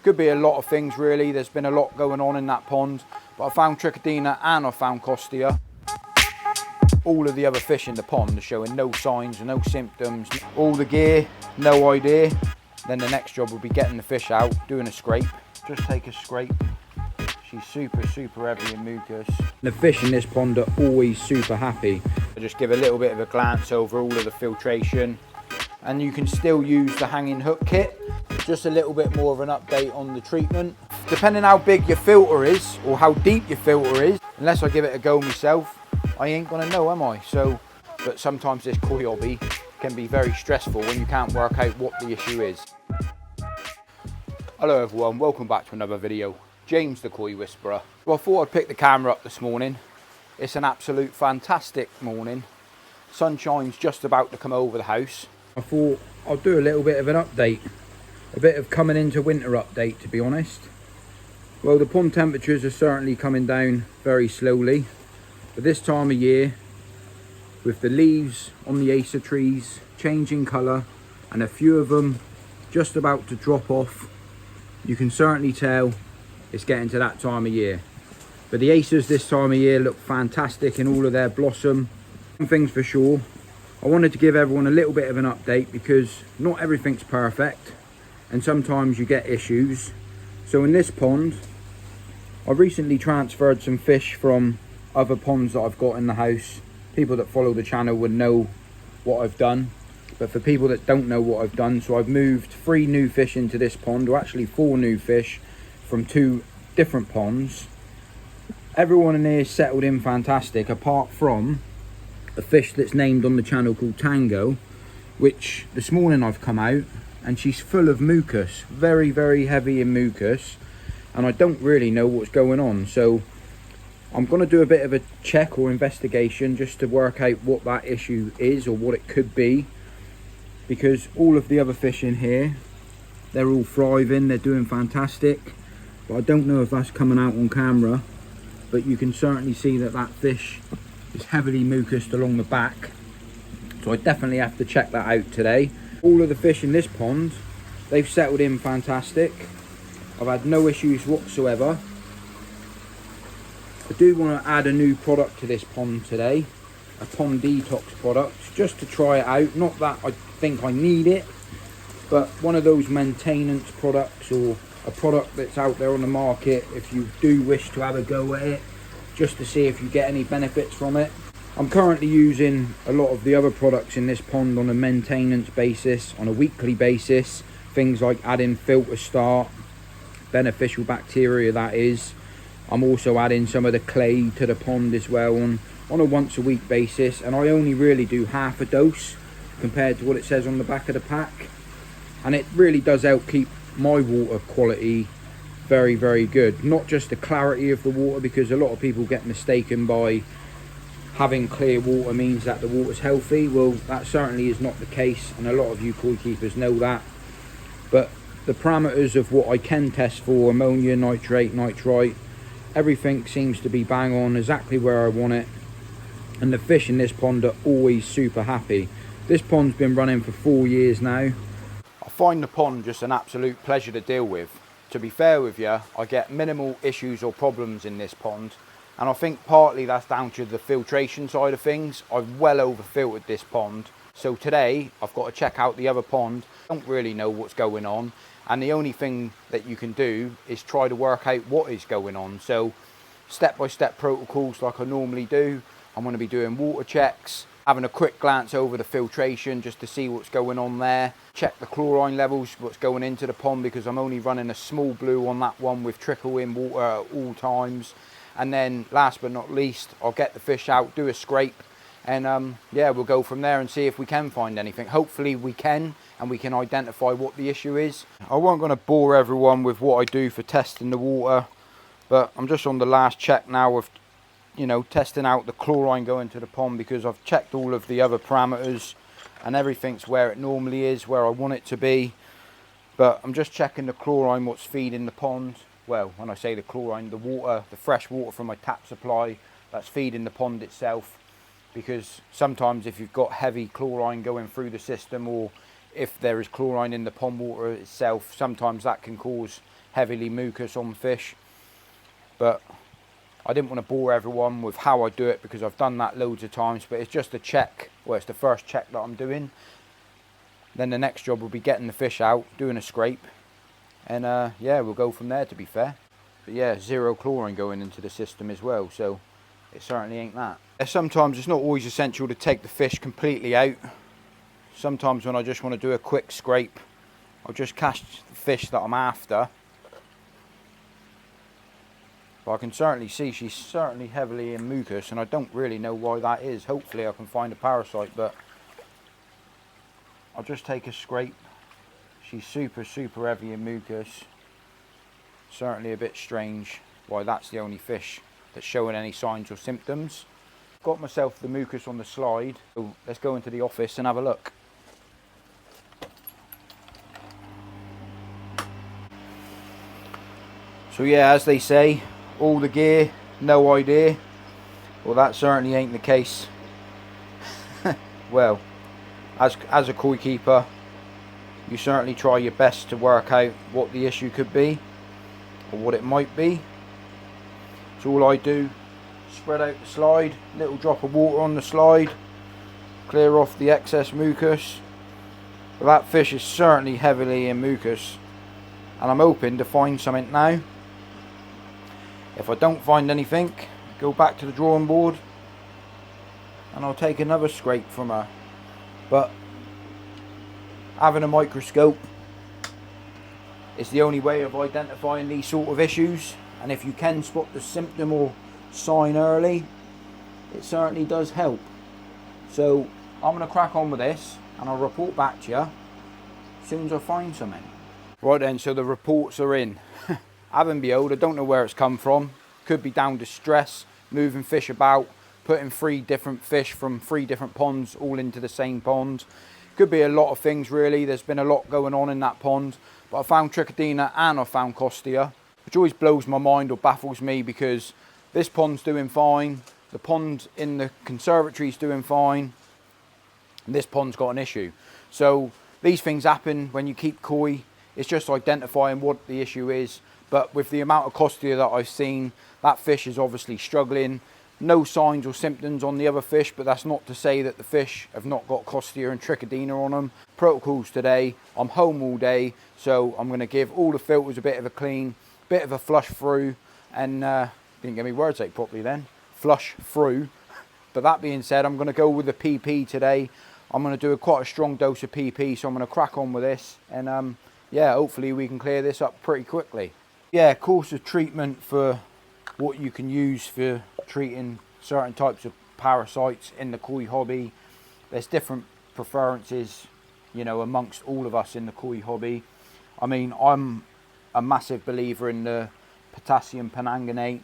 Could be a lot of things really. There's been a lot going on in that pond, but I found trichodina and I found costia. All of the other fish in the pond are showing no signs, no symptoms. All the gear, no idea. Then the next job will be getting the fish out, doing a scrape. Just take a scrape. She's super heavy in mucus. The fish in this pond are always super happy. I just give a little bit of a glance over all of the filtration, and you can still use the hanging hook kit. Just a little bit more of an update on the treatment. Depending how big your filter is or how deep your filter is, unless I give it a go myself, I ain't gonna know, am I? So, but sometimes this koi hobby can be very stressful when you can't work out what the issue is. Hello everyone, welcome back to another video. James the Koi Whisperer. Well, I thought I'd pick the camera up this morning. It's an absolute fantastic morning. Sunshine's just about to come over the house. I thought I'll do a little bit of an update. A bit of coming into winter update, to be honest. Well, the pond temperatures are certainly coming down very slowly. But this time of year, with the leaves on the acer trees changing colour and a few of them just about to drop off, you can certainly tell it's getting to that time of year. But the acers this time of year look fantastic in all of their blossom. One thing's for sure, I wanted to give everyone a little bit of an update because not everything's perfect and sometimes you get issues. So in this pond, I've recently transferred some fish from other ponds that I've got in the house. People that follow the channel would know what I've done, but for people that don't know what I've done, so I've moved 3 new fish into this pond, or actually 4 new fish from 2 different ponds. Everyone in here is settled in fantastic, apart from a fish that's named on the channel called Tango, which this morning I've come out and she's full of mucus, very heavy in mucus, and I don't really know what's going on. So I'm going to do a bit of a check or investigation just to work out what that issue is or what it could be, because all of the other fish in here, they're all thriving, they're doing fantastic, but I don't know if that's coming out on camera, but you can certainly see that that fish is heavily mucused along the back, so I definitely have to check that out today. All of the fish in this pond, they've settled in fantastic. I've had no issues whatsoever. I do want to add a new product to this pond today, a pond detox product, just to try it out. Not that I think I need it, but one of those maintenance products or a product that's out there on the market if you do wish to have a go at it, just to see if you get any benefits from it. I'm currently using a lot of the other products in this pond on a maintenance basis, on a weekly basis. Things like adding filter start, beneficial bacteria that is. I'm also adding some of the clay to the pond as well on a once a week basis, and I only really do half a dose compared to what it says on the back of the pack, and it really does help keep my water quality very good. Not just the clarity of the water, because a lot of people get mistaken by having clear water means that the water's healthy. Well, that certainly is not the case, and a lot of you koi keepers know that. But the parameters of what I can test for, ammonia, nitrate, nitrite, everything seems to be bang on, exactly where I want it, and the fish in this pond are always super happy. This pond's been running for 4 years now. I find the pond just an absolute pleasure to deal with. To be fair with you, I get minimal issues or problems in this pond, and I think partly that's down to the filtration side of things. I've well over filtered this pond, so today I've got to check out the other pond. I don't really know what's going on, and the only thing that you can do is try to work out what is going on. So step-by-step protocols like I normally do. I'm going to be doing water checks, having a quick glance over the filtration just to see what's going on there, check the chlorine levels, what's going into the pond, because I'm only running a small blue on that one with trickle in water at all times. And then last but not least, I'll get the fish out, do a scrape, and yeah, we'll go from there and see if we can find anything. Hopefully we can, and we can identify what the issue is. I won't going to bore everyone with what I do for testing the water, but I'm just on the last check now of, you know, testing out the chlorine going to the pond, because I've checked all of the other parameters and everything's where it normally is, where I want it to be. But I'm just checking the chlorine, what's feeding the pond. Well, when I say the chlorine, the water, the fresh water from my tap supply that's feeding the pond itself. Because sometimes if you've got heavy chlorine going through the system, or if there is chlorine in the pond water itself, sometimes that can cause heavily mucus on fish. But I didn't want to bore everyone with how I do it, because I've done that loads of times, but it's just a check. Well, it's the first check that I'm doing. Then the next job will be getting the fish out, doing a scrape, and yeah, we'll go from there, to be fair. But yeah, 0 chlorine going into the system as well, so it certainly ain't that. Sometimes it's not always essential to take the fish completely out. Sometimes when I just want to do a quick scrape, I'll just catch the fish that I'm after. But I can certainly see she's certainly heavily in mucus, and I don't really know why that is. Hopefully I can find a parasite, but I'll just take a scrape. She's super heavy in mucus. Certainly a bit strange why that's the only fish that's showing any signs or symptoms. Got myself the mucus on the slide, so let's go into the office and have a look. So yeah, as they say, all the gear, no idea. Well, that certainly ain't the case. Well, as a koi keeper, you certainly try your best to work out what the issue could be, or what it might be. So all I do, spread out the slide, little drop of water on the slide, clear off the excess mucus. But that fish is certainly heavily in mucus, and I'm hoping to find something now. If I don't find anything, go back to the drawing board and I'll take another scrape from her. But having a microscope is the only way of identifying these sort of issues, and if you can spot the symptom or sign early, it certainly does help. So I'm going to crack on with this and I'll report back to you as soon as I find something. Right then, so the reports are in. Haven't behold, I don't know where it's come from. Could be down to stress, moving fish about, putting 3 different fish from 3 different ponds all into the same pond. Could be a lot of things really. There's been a lot going on in that pond. But I found trichodina and I found costia, which always blows my mind or baffles me, because this pond's doing fine, the pond in the conservatory's doing fine, and this pond's got an issue. So these things happen when you keep koi. It's just identifying what the issue is. But with the amount of costia that I've seen, that fish is obviously struggling. No signs or symptoms on the other fish, but that's not to say that the fish have not got costia and trichodina on them. Protocols today, I'm home all day, so I'm going to give all the filters a bit of a clean, bit of a flush through, and didn't get my words out properly then, flush through. But that being said, I'm going to go with the PP today. I'm going to do quite a strong dose of PP, so I'm going to crack on with this, and yeah, hopefully we can clear this up pretty quickly. Yeah, course of treatment for what you can use for treating certain types of parasites in the koi hobby. There's different preferences, you know, amongst all of us in the koi hobby. I mean, I'm a massive believer in the potassium penanganate,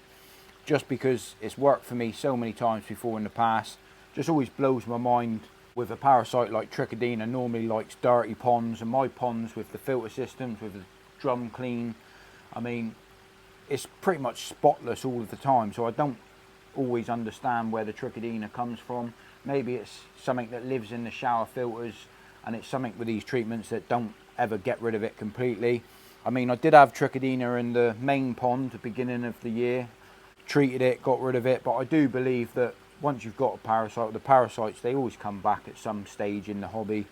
just because it's worked for me so many times before in the past. Just always blows my mind with a parasite like trichodina. Normally likes dirty ponds, and my ponds with the filter systems, with the drum clean, I mean, it's pretty much spotless all of the time, so I don't always understand where the trichodina comes from. Maybe it's something that lives in the shower filters, and it's something with these treatments that don't ever get rid of it completely. I mean, I did have trichodina in the main pond at the beginning of the year, treated it, got rid of it, but I do believe that once you've got a parasite, the parasites, they always come back at some stage in the hobby.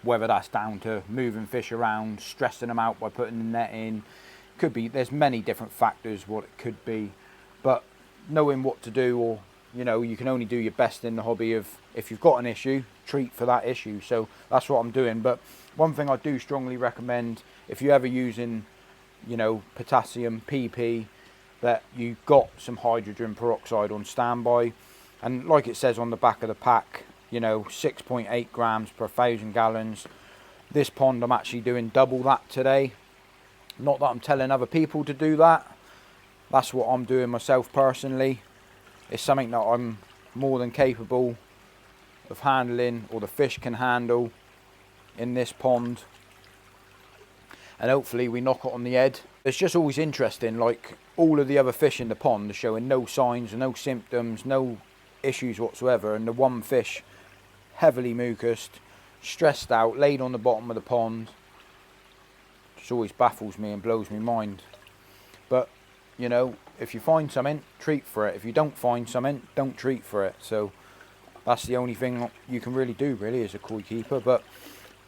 Whether that's down to moving fish around, stressing them out by putting the net in, could be, there's many different factors what it could be, but knowing what to do, or you know, you can only do your best in the hobby of, if you've got an issue, treat for that issue. So that's what I'm doing. But one thing I do strongly recommend, if you're ever using, you know, potassium PP, that you've got some hydrogen peroxide on standby, and like it says on the back of the pack, you know, 6.8 grams per 1,000 gallons. This pond I'm actually doing double that today. Not that I'm telling other people to do that. That's what I'm doing myself personally. It's something that I'm more than capable of handling, or the fish can handle in this pond. And hopefully we knock it on the head. It's just always interesting, like all of the other fish in the pond are showing no signs, no symptoms, no issues whatsoever, and the one fish, heavily mucused, stressed out, laid on the bottom of the pond. Just always baffles me and blows my mind. But, you know, if you find something, treat for it. If you don't find something, don't treat for it. So that's the only thing you can really do, really, as a koi keeper. But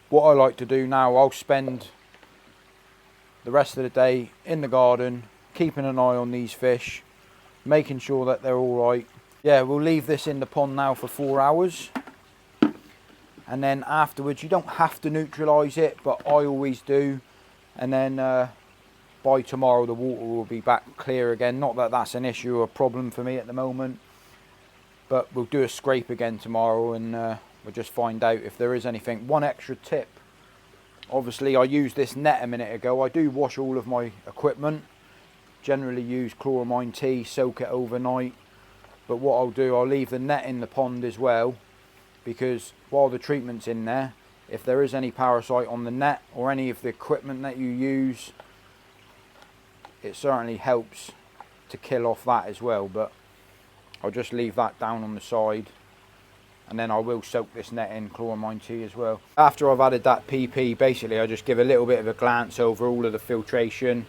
what I like to do now, I'll spend the rest of the day in the garden, keeping an eye on these fish, making sure that they're all right. Yeah, we'll leave this in the pond now for 4 hours. And then afterwards, you don't have to neutralise it, but I always do. And then by tomorrow, the water will be back clear again. Not that that's an issue or a problem for me at the moment. But we'll do a scrape again tomorrow, and we'll just find out if there is anything. One extra tip. Obviously, I used this net a minute ago. I do wash all of my equipment. Generally use chloramine tea, soak it overnight. But what I'll do, I'll leave the net in the pond as well, because while the treatment's in there, if there is any parasite on the net or any of the equipment that you use, it certainly helps to kill off that as well. But I'll just leave that down on the side, and then I will soak this net in chloramine tea as well. After I've added that PP, basically I just give a little bit of a glance over all of the filtration,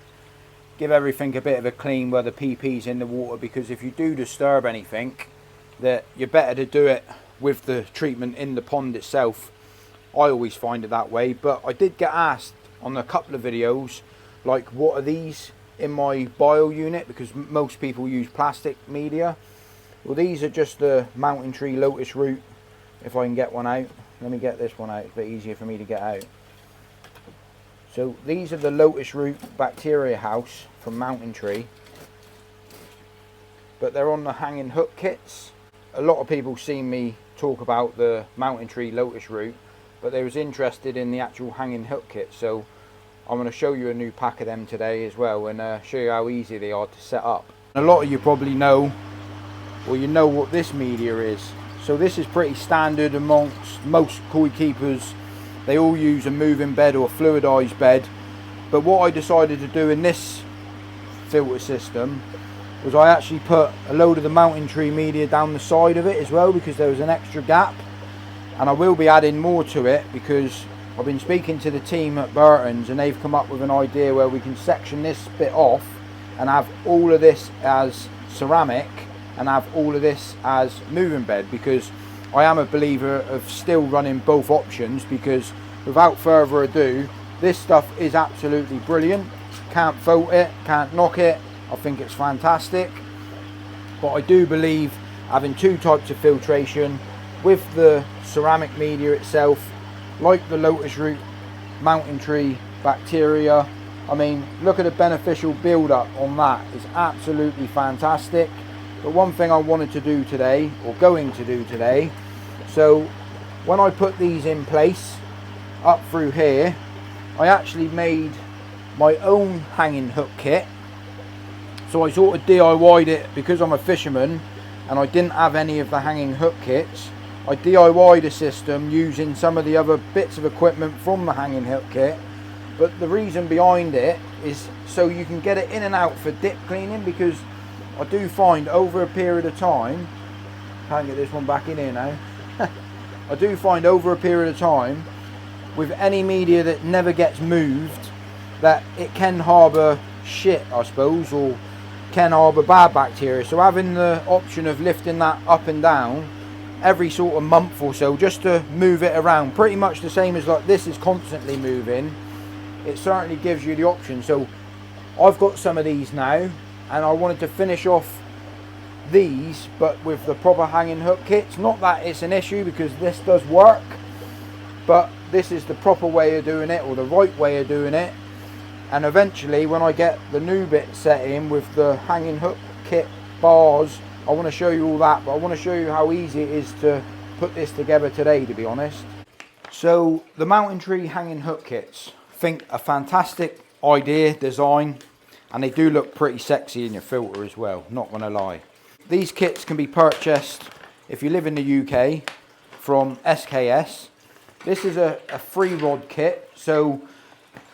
give everything a bit of a clean where the PP's in the water, because if you do disturb anything, that you're better to do it with the treatment in the pond itself. I always find it that way. But I did get asked on a couple of videos, like, what are these in my bio unit, because most people use plastic media. Well, these are just the mountain tree lotus root. If I can get one out, let me get this one out, it's a bit easier for me to get out. So these are the lotus root bacteria house from Mountain Tree, but they're on the hanging hook kits. A lot of people see me talk about the Mountain Tree lotus root, but they was interested in the actual hanging hook kit. So I'm going to show you a new pack of them today as well, and show you how easy they are to set up. A lot of you probably know, or you know what this media is. So this is pretty standard amongst most koi keepers. They all use a moving bed or a fluidized bed. But what I decided to do in this filter system was I actually put a load of the Mountain Tree media down the side of it as well, because there was an extra gap. And I will be adding more to it, because I've been speaking to the team at Burton's and they've come up with an idea where we can section this bit off and have all of this as ceramic and have all of this as moving bed, because I am a believer of still running both options, because without further ado, this stuff is absolutely brilliant. Can't fault it, can't knock it. I think it's fantastic. But I do believe having two types of filtration with the ceramic media itself, like the lotus root mountain tree bacteria. I mean, look at the beneficial build-up on that. It's absolutely fantastic. But one thing I wanted to do today, or going to do today, so when I put these in place up through here, I actually made my own hanging hook kit. So I sort of DIY'd it, because I'm a fisherman and I didn't have any of the hanging hook kits. I DIY'd a system using some of the other bits of equipment from the hanging hook kit. But the reason behind it is so you can get it in and out for dip cleaning, because I do find over a period of time, can't get this one back in here now, I do find over a period of time, with any media that never gets moved, that it can harbour shit, I suppose, or can harbour bad bacteria. So having the option of lifting that up and down every sort of month or so, just to move it around, pretty much the same as like this is constantly moving, it certainly gives you the option. So I've got some of these now, and I wanted to finish off these but with the proper hanging hook kits. Not that it's an issue, because this does work, but this is the proper way of doing it, or the right way of doing it. And eventually, when I get the new bit set in with the hanging hook kit bars, I want to show you all that, but I want to show you how easy it is to put this together today, to be honest. So the Mountain Tree hanging hook kits, I think a fantastic idea, design, and they do look pretty sexy in your filter as well, not gonna lie. These kits can be purchased, if you live in the UK, from SKS. This is a free rod kit, so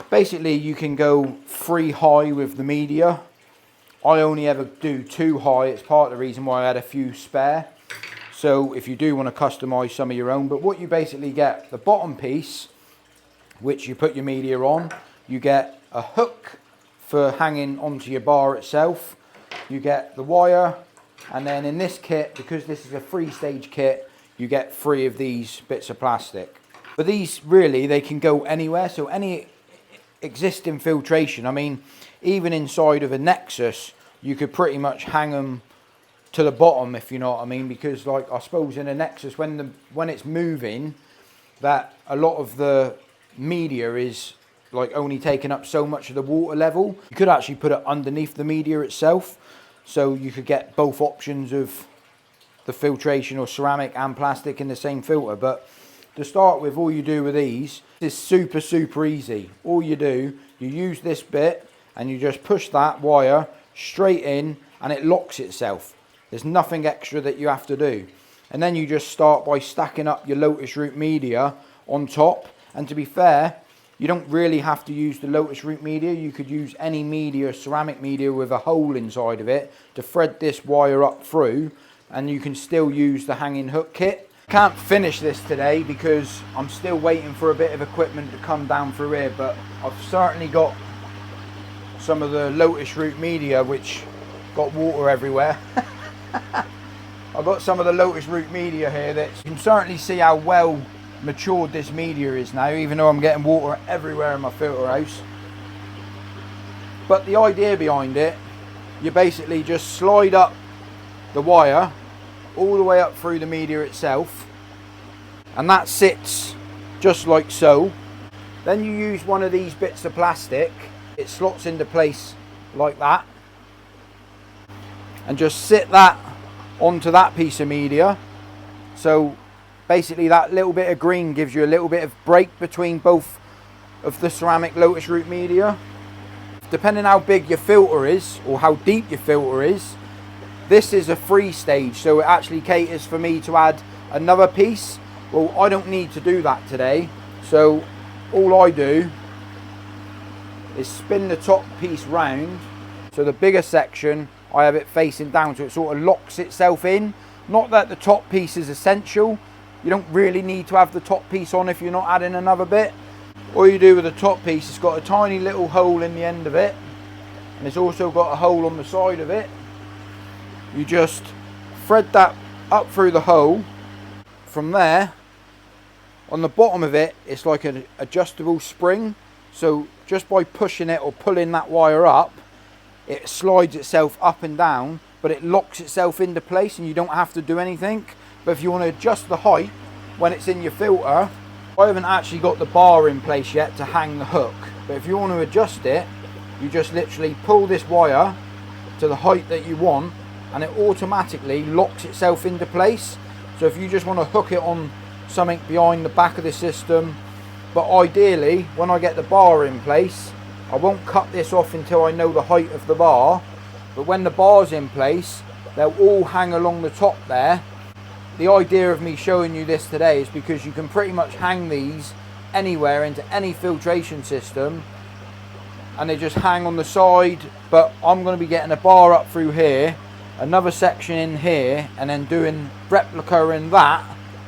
basically you can go 3 high with the media. I only ever do 2 high. It's part of the reason why I had a few spare. So if you do want to customize some of your own, but what you basically get, the bottom piece, which you put your media on, you get a hook for hanging onto your bar itself, you get the wire, and then in this kit, because this is a 3-stage kit, you get 3 of these bits of plastic. But these really, they can go anywhere, so any existing filtration, I mean, even inside of a Nexus, you could pretty much hang them to the bottom, if you know what I mean, because like I suppose in a Nexus, when it's moving, that a lot of the media is like only taking up so much of the water level. You could actually put it underneath the media itself, so you could get both options of the filtration or ceramic and plastic in the same filter. But to start with, all you do with these is super easy. All you do, you use this bit and you just push that wire straight in and it locks itself. There's nothing extra that you have to do. And then you just start by stacking up your lotus root media on top. And to be fair, you don't really have to use the lotus root media. You could use any media, ceramic media with a hole inside of it to thread this wire up through, and you can still use the hanging hook kit. Can't finish this today because I'm still waiting for a bit of equipment to come down through here, but I've certainly got some of the lotus root media which got water everywhere. I've got some of the lotus root media here that you can certainly see how well matured this media is now, even though I'm getting water everywhere in my filter house. But the idea behind it, you basically just slide up the wire all the way up through the media itself, and that sits just like so. Then you use one of these bits of plastic, it slots into place like that, and just sit that onto that piece of media. So basically that little bit of green gives you a little bit of break between both of the ceramic lotus root media. Depending how big your filter is or how deep your filter is, this is a 3-stage, so it actually caters for me to add another piece. Well, I don't need to do that today, so all I do is spin the top piece round. So the bigger section, I have it facing down, so it sort of locks itself in. Not that the top piece is essential. You don't really need to have the top piece on if you're not adding another bit. All you do with the top piece, it's got a tiny little hole in the end of it, and it's also got a hole on the side of it. You just thread that up through the hole. From there, on the bottom of it, it's like an adjustable spring. So just by pushing it or pulling that wire up, it slides itself up and down, but it locks itself into place and you don't have to do anything. But if you want to adjust the height when it's in your filter, I haven't actually got the bar in place yet to hang the hook. But if you want to adjust it, you just literally pull this wire to the height that you want, and it automatically locks itself into place. So if you just want to hook it on something behind the back of the system, but ideally when I get the bar in place, I won't cut this off until I know the height of the bar, but when the bar's in place, they'll all hang along the top there. The idea of me showing you this today is because you can pretty much hang these anywhere into any filtration system, and they just hang on the side. But I'm going to be getting a bar up through here, another section in here, and then doing replica in that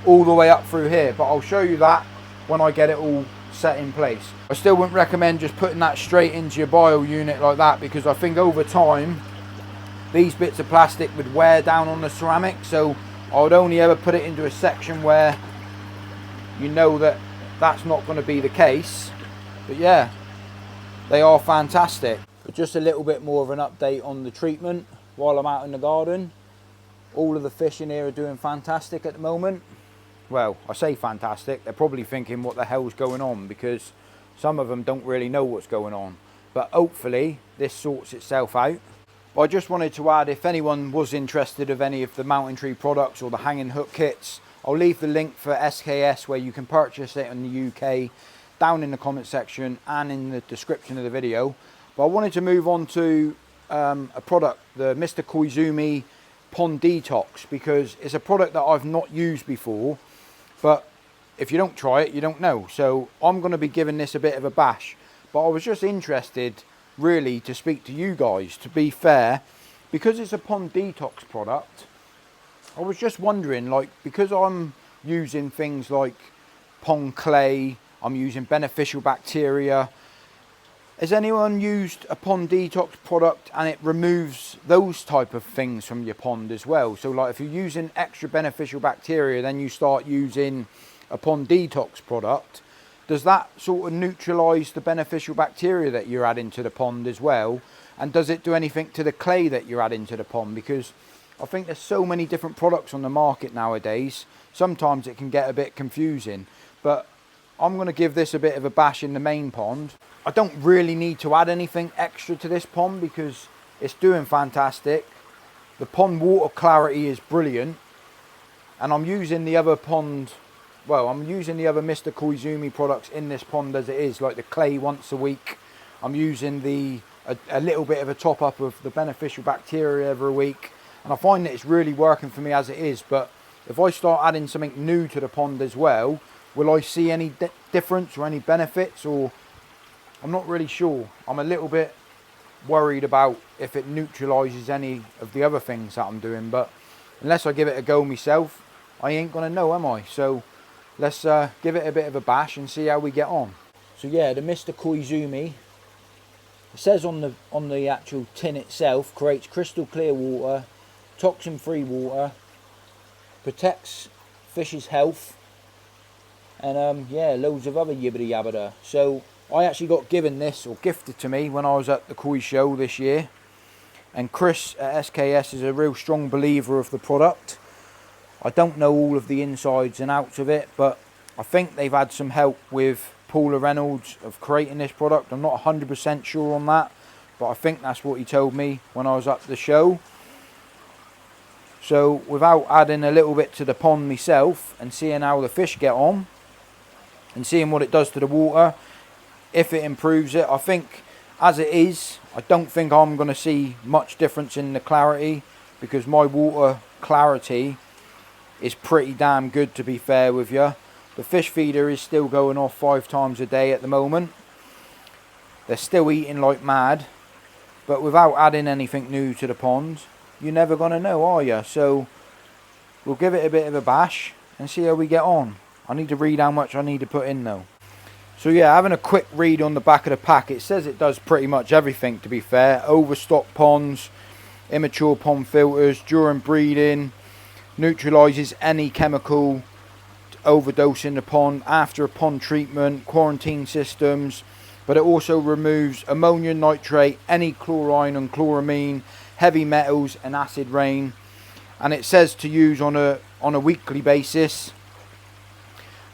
all the way up through here. But I'll show you that when I get it all set in place. I still wouldn't recommend just putting that straight into your bio unit like that, because I think over time these bits of plastic would wear down on the ceramic. So I would only ever put it into a section where you know that that's not going to be the case. But yeah, they are fantastic. But just a little bit more of an update on the treatment while I'm out in the garden. All of the fish in here are doing fantastic at the moment. Well, I say fantastic, they're probably thinking what the hell's going on, because some of them don't really know what's going on. But hopefully this sorts itself out. But I just wanted to add, if anyone was interested of any of the Mountain Tree products or the hanging hook kits, I'll leave the link for SKS where you can purchase it in the UK down in the comment section and in the description of the video. But I wanted to move on to a product, the Mr. Koizumi Pond Detox, because it's a product that I've not used before, but if you don't try it, you don't know. So I'm going to be giving this a bit of a bash. But I was just interested really to speak to you guys, to be fair, because it's a pond detox product. I was just wondering, like, because I'm using things like pond clay, I'm using beneficial bacteria, has anyone used a pond detox product and it removes those type of things from your pond as well? So like if you're using extra beneficial bacteria, then you start using a pond detox product, does that sort of neutralise the beneficial bacteria that you're adding to the pond as well? And does it do anything to the clay that you're adding to the pond? Because I think there's so many different products on the market nowadays, sometimes it can get a bit confusing. But I'm going to give this a bit of a bash in the main pond. I don't really need to add anything extra to this pond because it's doing fantastic. The pond water clarity is brilliant. And I'm using the other pond, well, I'm using the other Mr. Koizumi products in this pond as it is, like the clay once a week. I'm using a little bit of a top up of the beneficial bacteria every week. And I find that it's really working for me as it is. But if I start adding something new to the pond as well, will I see any difference or any benefits? Or I'm not really sure. I'm a little bit worried about if it neutralises any of the other things that I'm doing. But unless I give it a go myself, I ain't going to know, am I? So let's give it a bit of a bash and see how we get on. So yeah, the Mr. Koizumi, it says on the actual tin itself, creates crystal clear water, toxin free water, protects fish's health, and yeah, loads of other yibbity yabbada. So I actually got given this, or gifted to me, when I was at the Koi show this year. And Chris at SKS is a real strong believer of the product. I don't know all of the insides and outs of it, but I think they've had some help with Paula Reynolds of creating this product. I'm not 100% sure on that, but I think that's what he told me when I was at the show. So without adding a little bit to the pond myself and seeing how the fish get on and seeing what it does to the water, if it improves it, I think as it is, I don't think I'm going to see much difference in the clarity, because my water clarity is pretty damn good, to be fair with you. The fish feeder is still going off 5 times a day at the moment. They're still eating like mad, but without adding anything new to the pond, you're never going to know, are you? So we'll give it a bit of a bash and see how we get on. I need to read how much I need to put in though. So yeah, having a quick read on the back of the pack, it says it does pretty much everything, to be fair. Overstocked ponds, immature pond filters, during breeding, neutralises any chemical overdose in the pond, after a pond treatment, quarantine systems, but it also removes ammonium nitrate, any chlorine and chloramine, heavy metals and acid rain. And it says to use on a weekly basis,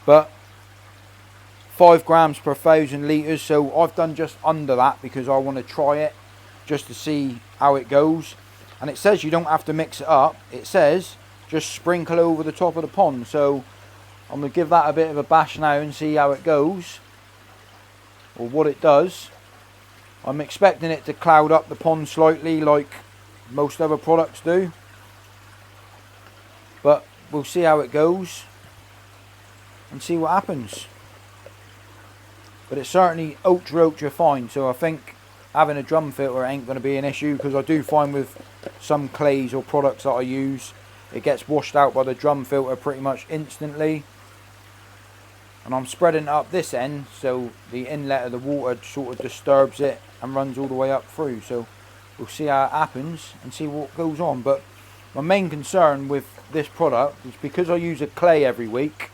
but 5 grams per 1,000 litres. So I've done just under that because I want to try it just to see how it goes. And it says you don't have to mix it up. It says just sprinkle over the top of the pond. So I'm going to give that a bit of a bash now and see how it goes, or what it does. I'm expecting it to cloud up the pond slightly like most other products do, but we'll see how it goes and see what happens. But it's certainly ultra fine, so I think having a drum filter ain't going to be an issue, because I do find with some clays or products that I use, it gets washed out by the drum filter pretty much instantly. And I'm spreading it up this end, so the inlet of the water sort of disturbs it and runs all the way up through. So we'll see how it happens and see what goes on. But my main concern with this product is because I use a clay every week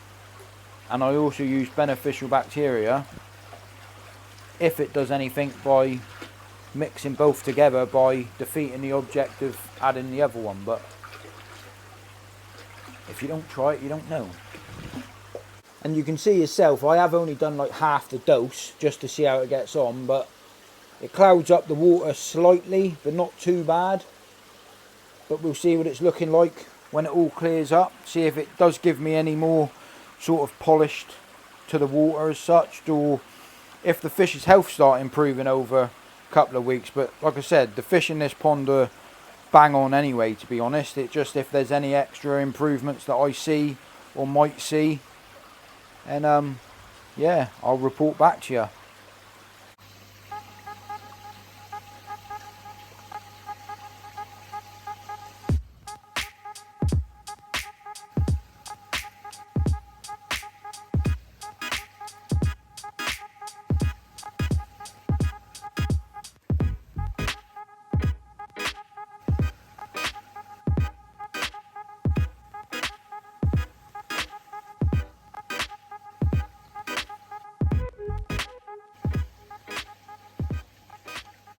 and I also use beneficial bacteria, if it does anything by mixing both together by defeating the object of adding the other one. But if you don't try it, you don't know. And you can see yourself, I have only done like half the dose just to see how it gets on, but it clouds up the water slightly, but not too bad. But we'll see what it's looking like when it all clears up, see if it does give me any more sort of polished to the water as such, or if the fish's health start improving over a couple of weeks. But like I said, the fish in this pond are bang on anyway, to be honest. It's just if there's any extra improvements that I see or might see, and yeah, I'll report back to you.